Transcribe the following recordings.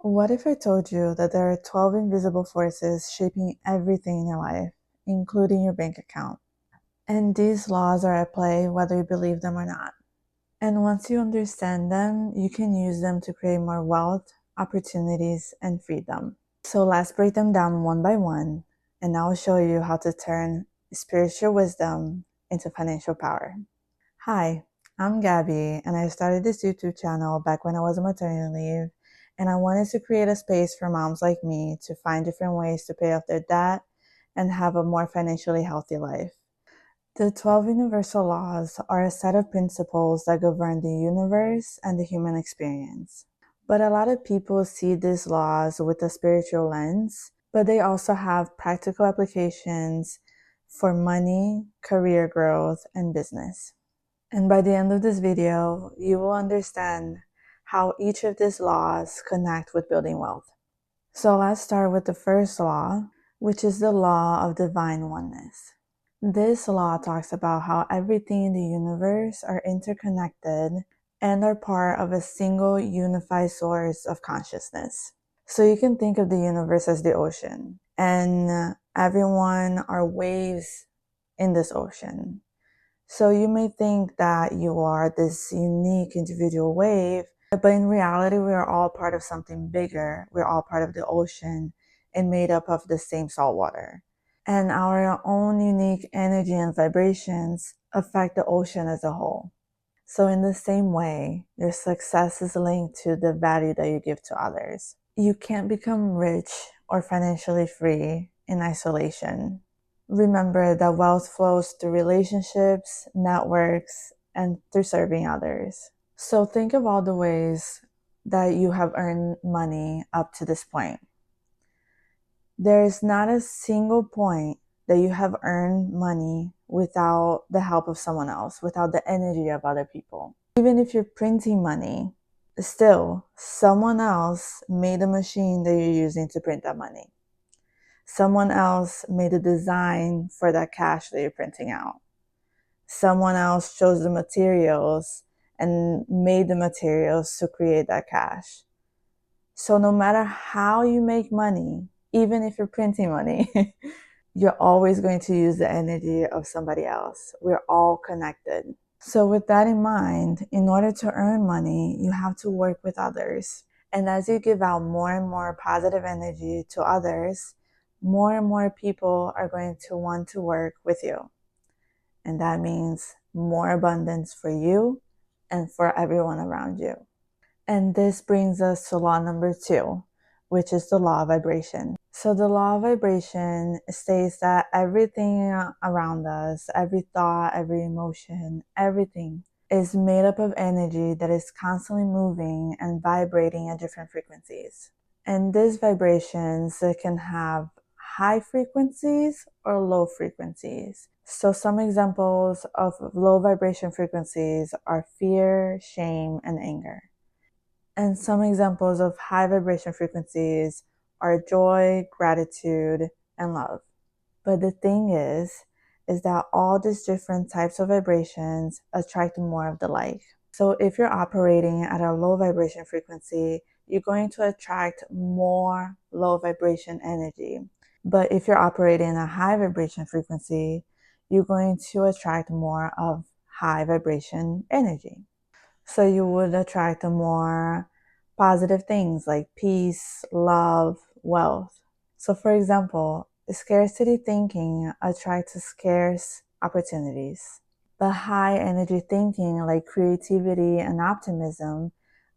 What if I told you that there are 12 invisible forces shaping everything in your life, including your bank account? And these laws are at play whether you believe them or not. And once you understand them, you can use them to create more wealth, opportunities, and freedom. So let's break them down one by one, and I'll show you how to turn spiritual wisdom into financial power. Hi, I'm Gabby, and I started this YouTube channel back when I was on maternity leave, and I wanted to create a space for moms like me to find different ways to pay off their debt and have a more financially healthy life. The 12 universal laws are a set of principles that govern the universe and the human experience. But a lot of people see these laws with a spiritual lens, but they also have practical applications for money, career growth, and business. And by the end of this video, you will understand how each of these laws connect with building wealth. So let's start with the first law, which is the law of divine oneness. This law talks about how everything in the universe are interconnected and are part of a single unified source of consciousness. So you can think of the universe as the ocean, and everyone are waves in this ocean. So you may think that you are this unique individual wave, but in reality, we are all part of something bigger. We're all part of the ocean and made up of the same salt water. And our own unique energy and vibrations affect the ocean as a whole. So in the same way, your success is linked to the value that you give to others. You can't become rich or financially free in isolation. Remember that wealth flows through relationships, networks, and through serving others. So think of all the ways that you have earned money up to this point. There is not a single point that you have earned money without the help of someone else, without the energy of other people. Even if you're printing money, still, someone else made the machine that you're using to print that money. Someone else made a design for that cash that you're printing out. Someone else chose the materials and made the materials to create that cash. So no matter how you make money, even if you're printing money, you're always going to use the energy of somebody else. We're all connected. So with that in mind, in order to earn money, you have to work with others. And as you give out more and more positive energy to others, more and more people are going to want to work with you. And that means more abundance for you and for everyone around you. And this brings us to law number 2, which is the law of vibration. So the law of vibration states that everything around us, every thought, every emotion, everything is made up of energy that is constantly moving and vibrating at different frequencies. And these vibrations can have high frequencies or low frequencies. So some examples of low vibration frequencies are fear, shame, and anger. And some examples of high vibration frequencies are joy, gratitude, and love. But the thing is that all these different types of vibrations attract more of the like. So if you're operating at a low vibration frequency, you're going to attract more low vibration energy. But if you're operating a high vibration frequency, you're going to attract more of high vibration energy. So you would attract more positive things like peace, love, wealth. So for example, scarcity thinking attracts scarce opportunities. But high energy thinking like creativity and optimism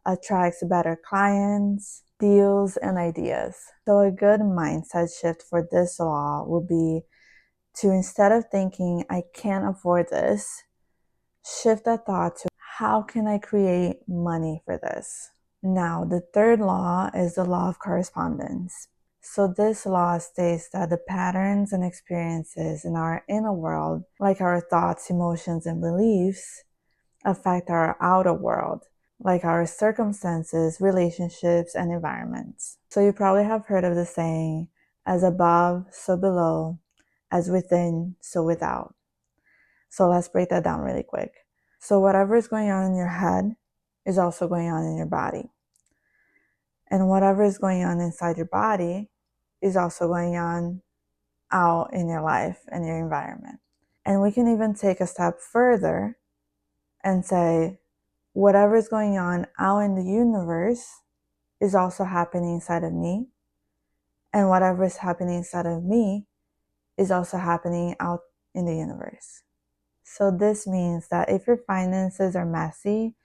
attracts better clients, deals, and ideas. So a good mindset shift for this law would be to, instead of thinking, I can't afford this, shift that thought to, how can I create money for this? Now, the third law is the law of correspondence. So this law states that the patterns and experiences in our inner world, like our thoughts, emotions, and beliefs, affect our outer world, like our circumstances, relationships, and environments. So you probably have heard of the saying, as above, so below, as within, so without. So let's break that down really quick. So whatever is going on in your head is also going on in your body. And whatever is going on inside your body is also going on out in your life and your environment. And we can even take a step further and say, whatever is going on out in the universe is also happening inside of me. And whatever is happening inside of me is also happening out in the universe. So this means that if your finances are messy,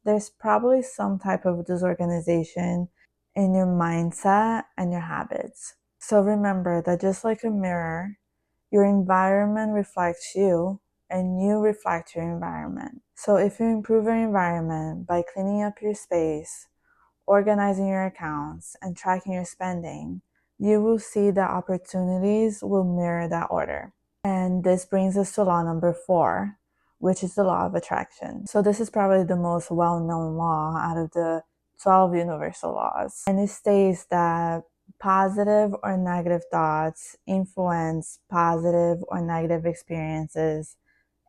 there's probably some type of disorganization in your mindset and your habits. So remember that just like a mirror, your environment reflects you and you reflect your environment. So if you improve your environment by cleaning up your space, organizing your accounts, and tracking your spending, you will see that opportunities will mirror that order. And this brings us to law number 4, which is the law of attraction. So this is probably the most well-known law out of the 12 universal laws. And it states that positive or negative thoughts influence positive or negative experiences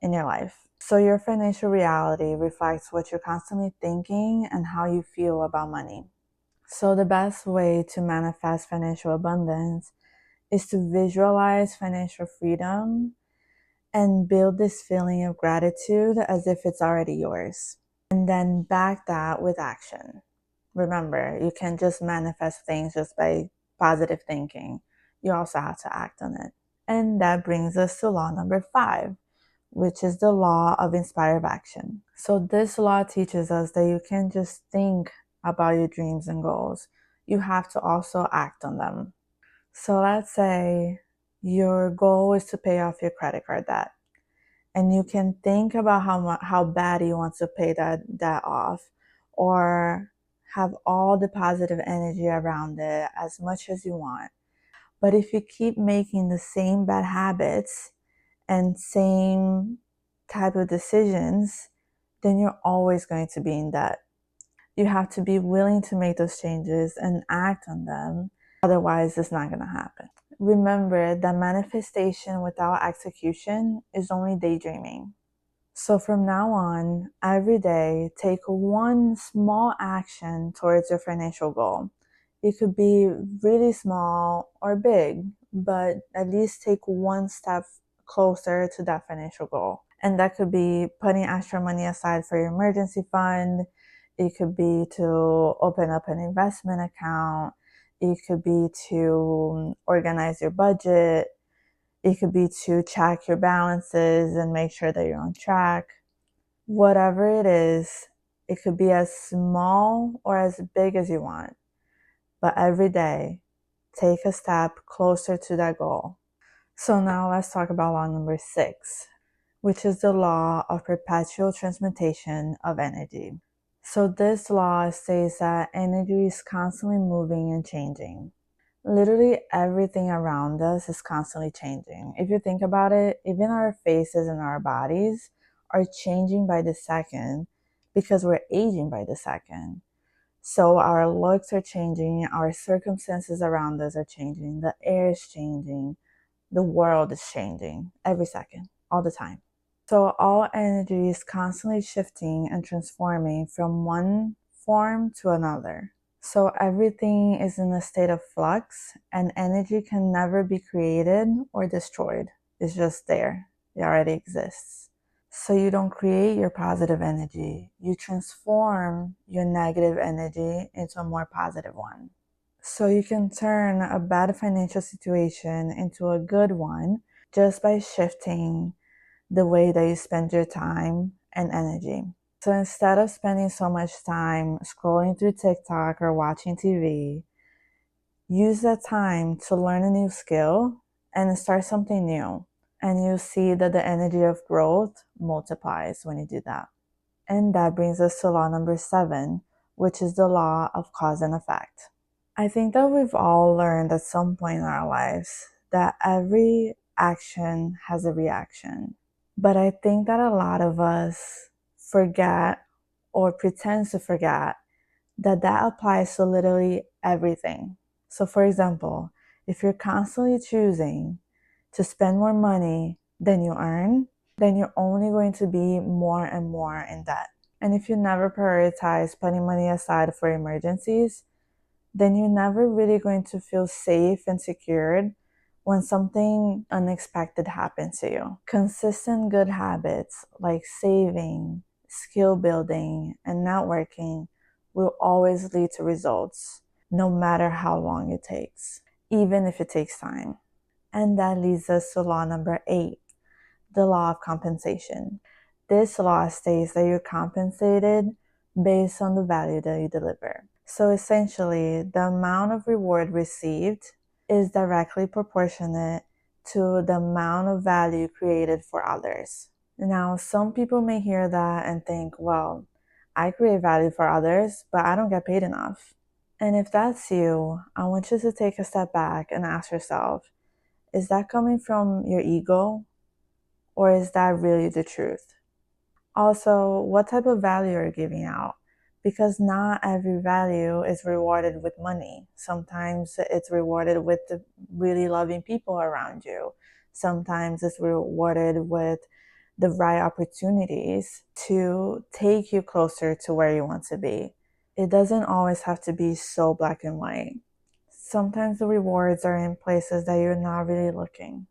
in your life. So your financial reality reflects what you're constantly thinking and how you feel about money. So the best way to manifest financial abundance is to visualize financial freedom and build this feeling of gratitude as if it's already yours. And then back that with action. Remember, you can't just manifest things just by positive thinking. You also have to act on it. And that brings us to law number 5, which is the law of inspired action. So this law teaches us that you can't just think about your dreams and goals. You have to also act on them. So let's say your goal is to pay off your credit card debt. And you can think about how bad you want to pay that debt off, or have all the positive energy around it as much as you want. But if you keep making the same bad habits and same type of decisions, then you're always going to be in debt. You have to be willing to make those changes and act on them. Otherwise, it's not going to happen. Remember that manifestation without execution is only daydreaming. So from now on, every day, take one small action towards your financial goal. It could be really small or big, but at least take one step closer to that financial goal. And that could be putting extra money aside for your emergency fund. It could be to open up an investment account. It could be to organize your budget. It could be to check your balances and make sure that you're on track. Whatever it is, it could be as small or as big as you want. But every day, take a step closer to that goal. So now let's talk about law number 6, which is the law of perpetual transmutation of energy. So this law says that energy is constantly moving and changing. Literally everything around us is constantly changing. If you think about it, even our faces and our bodies are changing by the second because we're aging by the second. So our looks are changing, our circumstances around us are changing, the air is changing, the world is changing every second, all the time. So all energy is constantly shifting and transforming from one form to another. So everything is in a state of flux, and energy can never be created or destroyed. It's just there. It already exists. So you don't create your positive energy. You transform your negative energy into a more positive one. So you can turn a bad financial situation into a good one just by shifting the way that you spend your time and energy. So instead of spending so much time scrolling through TikTok or watching TV, use that time to learn a new skill and start something new. And you'll see that the energy of growth multiplies when you do that. And that brings us to law number 7, which is the law of cause and effect. I think that we've all learned at some point in our lives that every action has a reaction. But I think that a lot of us forget or pretend to forget that that applies to literally everything. So for example, if you're constantly choosing to spend more money than you earn, then you're only going to be more and more in debt. And if you never prioritize putting money aside for emergencies, then you're never really going to feel safe and secured when something unexpected happens to you. Consistent good habits like saving, skill building, and networking will always lead to results, no matter how long it takes, even if it takes time. And that leads us to law number 8, the law of compensation. This law states that you're compensated based on the value that you deliver. So essentially, the amount of reward received is directly proportionate to the amount of value created for others. Now, some people may hear that and think, well, I create value for others, but I don't get paid enough. And if that's you, I want you to take a step back and ask yourself, is that coming from your ego, or is that really the truth? Also, what type of value are you giving out? Because not every value is rewarded with money. Sometimes it's rewarded with the really loving people around you. Sometimes it's rewarded with the right opportunities to take you closer to where you want to be. It doesn't always have to be so black and white. Sometimes the rewards are in places that you're not really looking.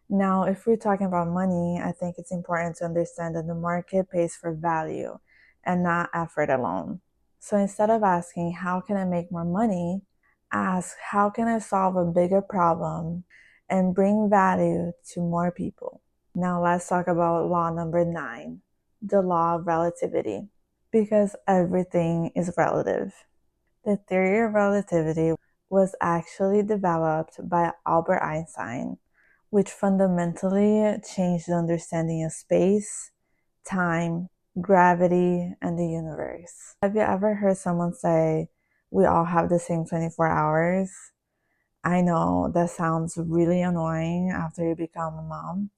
Now, if we're talking about money, I think it's important to understand that the market pays for value and not effort alone. So instead of asking, how can I make more money? Ask, how can I solve a bigger problem and bring value to more people? Now, let's talk about law number 9, the law of relativity, because everything is relative. The theory of relativity was actually developed by Albert Einstein, which fundamentally changed the understanding of space, time, gravity, and the universe. Have you ever heard someone say, we all have the same 24 hours? I know that sounds really annoying after you become a mom,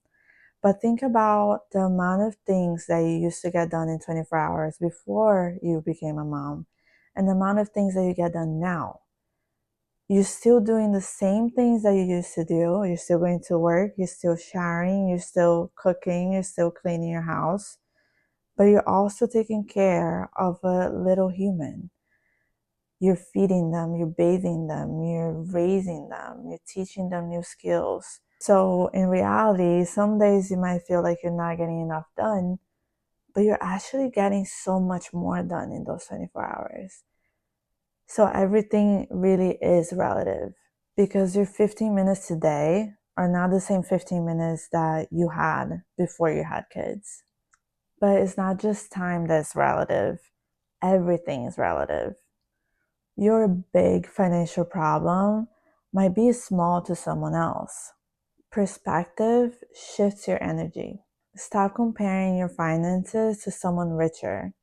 but think about the amount of things that you used to get done in 24 hours before you became a mom, and the amount of things that you get done now. You're still doing the same things that you used to do. You're still going to work, you're still showering, you're still cooking, you're still cleaning your house, but you're also taking care of a little human. You're feeding them, you're bathing them, you're raising them, you're teaching them new skills. So in reality, some days you might feel like you're not getting enough done, but you're actually getting so much more done in those 24 hours. So everything really is relative, because your 15 minutes today are not the same 15 minutes that you had before you had kids. But it's not just time that's relative. Everything is relative. Your big financial problem might be small to someone else. Perspective shifts your energy. Stop comparing your finances to someone richer.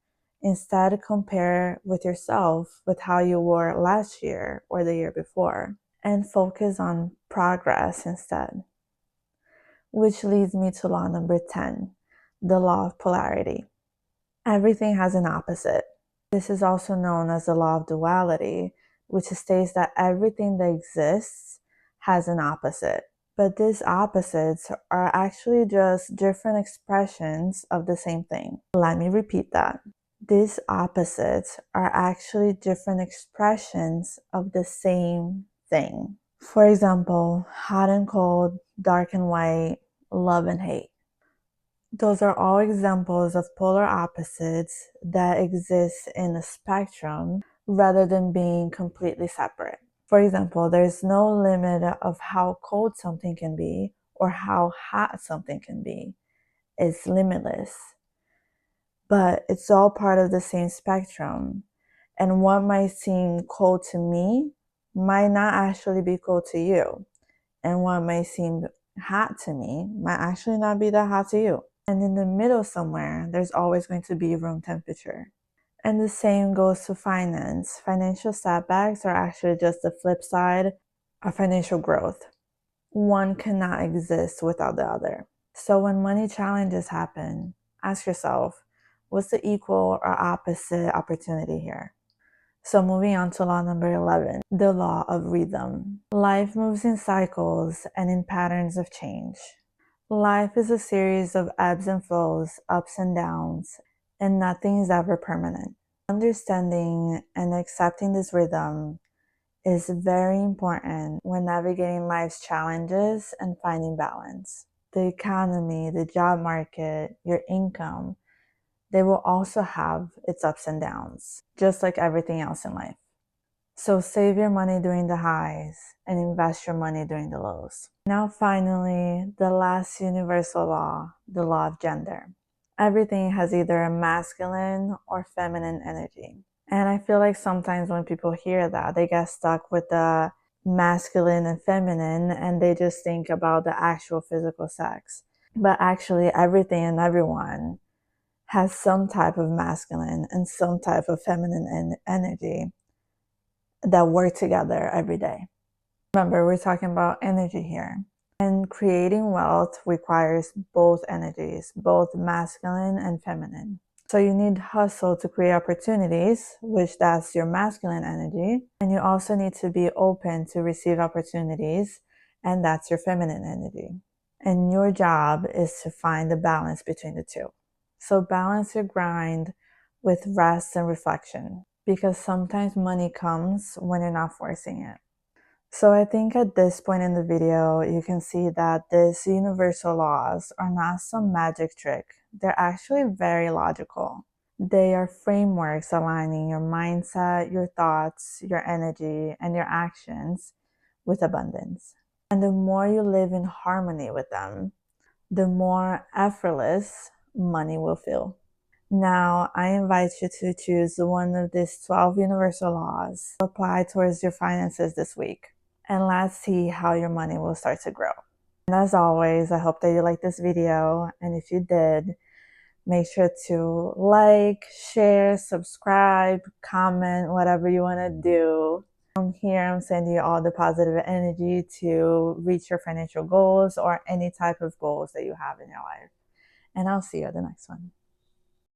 Instead, compare with yourself with how you were last year or the year before, and focus on progress instead. Which leads me to law number 10, the law of polarity. Everything has an opposite. This is also known as the law of duality, which states that everything that exists has an opposite. But these opposites are actually just different expressions of the same thing. Let me repeat that. These opposites are actually different expressions of the same thing. For example, hot and cold, dark and white, love and hate. Those are all examples of polar opposites that exist in a spectrum rather than being completely separate. For example, there's no limit of how cold something can be or how hot something can be. It's limitless. But it's all part of the same spectrum. And what might seem cold to me might not actually be cold to you. And what might seem hot to me might actually not be that hot to you. And in the middle somewhere, there's always going to be room temperature. And the same goes to finance. Financial setbacks are actually just the flip side of financial growth. One cannot exist without the other. So when money challenges happen, ask yourself, what's the equal or opposite opportunity here? So moving on to law number 11, the law of rhythm. Life moves in cycles and in patterns of change. Life is a series of ebbs and flows, ups and downs, and nothing is ever permanent. Understanding and accepting this rhythm is very important when navigating life's challenges and finding balance. The economy, the job market, your income, they will also have its ups and downs, just like everything else in life. So save your money during the highs and invest your money during the lows. Now finally, the last universal law, the law of gender. Everything has either a masculine or feminine energy. And I feel like sometimes when people hear that, they get stuck with the masculine and feminine and they just think about the actual physical sex. But actually, everything and everyone has some type of masculine and some type of feminine energy that work together every day. Remember, we're talking about energy here. And creating wealth requires both energies, both masculine and feminine. So you need hustle to create opportunities, which that's your masculine energy. And you also need to be open to receive opportunities, and that's your feminine energy. And your job is to find the balance between the two. So balance your grind with rest and reflection, because sometimes money comes when you're not forcing it. So I think at this point in the video, you can see that these universal laws are not some magic trick. They're actually very logical. They are frameworks aligning your mindset, your thoughts, your energy, and your actions with abundance. And the more you live in harmony with them, the more effortless money will feel. Now, I invite you to choose one of these 12 universal laws to apply towards your finances this week. And let's see how your money will start to grow. And as always, I hope that you liked this video. And if you did, make sure to like, share, subscribe, comment, whatever you want to do. From here, I'm sending you all the positive energy to reach your financial goals or any type of goals that you have in your life. And I'll see you at the next one.